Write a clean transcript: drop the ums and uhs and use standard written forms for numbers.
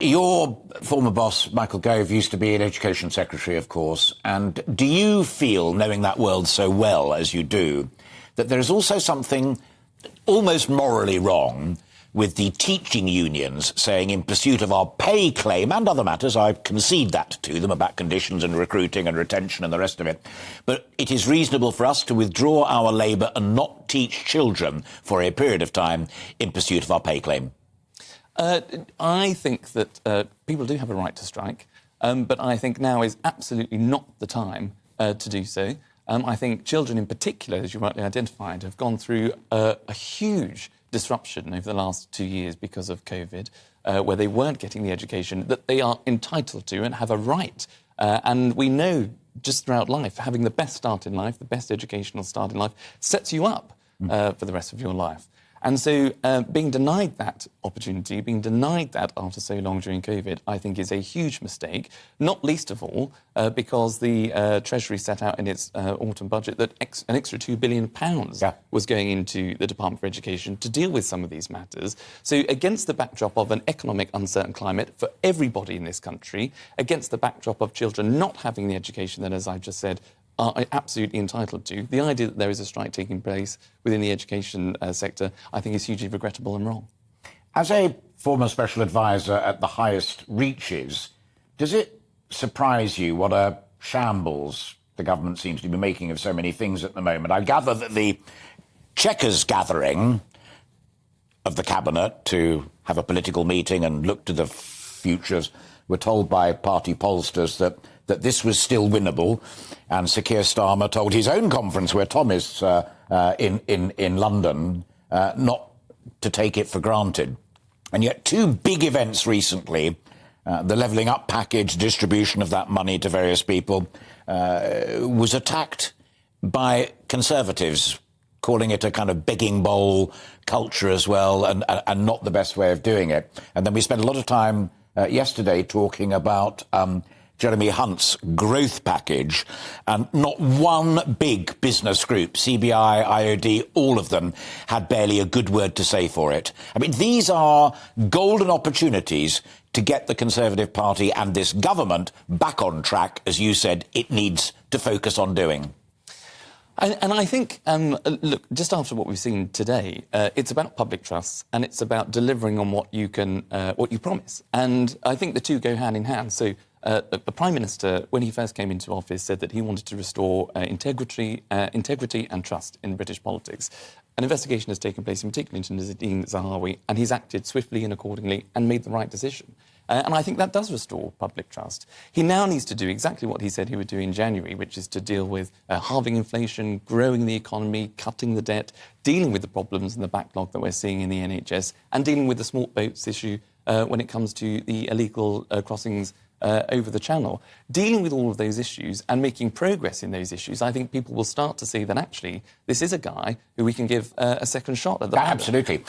Your former boss, Michael Gove, used to be an education secretary, of course. And do you feel, knowing that world so well as you do, that there is also something almost morally wrong with the teaching unions saying, in pursuit of our pay claim and other matters, I concede that to them about conditions and recruiting and retention and the rest of it, but it is reasonable for us to withdraw our labour and not teach children for a period of time in pursuit of our pay claim? I think that people do have a right to strike, but I think now is absolutely not the time to do so. I think children in particular, as you rightly identified, have gone through a huge disruption over the last 2 years because of COVID, where they weren't getting the education that they are entitled to and have a right. And we know just throughout life, having the best start in life, the best educational start in life, sets you up for the rest of your life. And so being denied that opportunity, being denied that after so long during COVID, I think is a huge mistake, not least of all because the Treasury set out in its autumn budget that an extra £2 billion was going into the Department for Education to deal with some of these matters. So against the backdrop of an economic uncertain climate for everybody in this country, against the backdrop of children not having the education that, as I've just said, are absolutely entitled to, the idea that there is a strike taking place within the education sector, I think is hugely regrettable and wrong. As a former special advisor at the highest reaches, does it surprise you what a shambles the government seems to be making of so many things at the moment? I gather that the Chequers gathering of the cabinet to have a political meeting and look to the futures were told by party pollsters that this was still winnable, and Sir Keir Starmer told his own conference, where Tom is in London, not to take it for granted. And yet two big events recently, the levelling up package, distribution of that money to various people, was attacked by Conservatives, calling it a kind of begging bowl culture as well, and not the best way of doing it. And then we spent a lot of time yesterday talking about Jeremy Hunt's growth package, and not one big business group, CBI, IOD, all of them, had barely a good word to say for it. I mean, these are golden opportunities to get the Conservative Party and this government back on track, as you said, it needs to focus on doing. And I think, look, just after what we've seen today, it's about public trust and it's about delivering on what you promise. And I think the two go hand in hand. So the Prime Minister, when he first came into office, said that he wanted to restore integrity and trust in British politics. An investigation has taken place, in particular into Nadine Zahawi, and he's acted swiftly and accordingly and made the right decision. And I think that does restore public trust. He now needs to do exactly what he said he would do in January, which is to deal with halving inflation, growing the economy, cutting the debt, dealing with the problems and the backlog that we're seeing in the NHS, and dealing with the small boats issue when it comes to the illegal crossings over the Channel. Dealing with all of those issues and making progress in those issues, I think people will start to see that actually this is a guy who we can give a second shot at the Absolutely.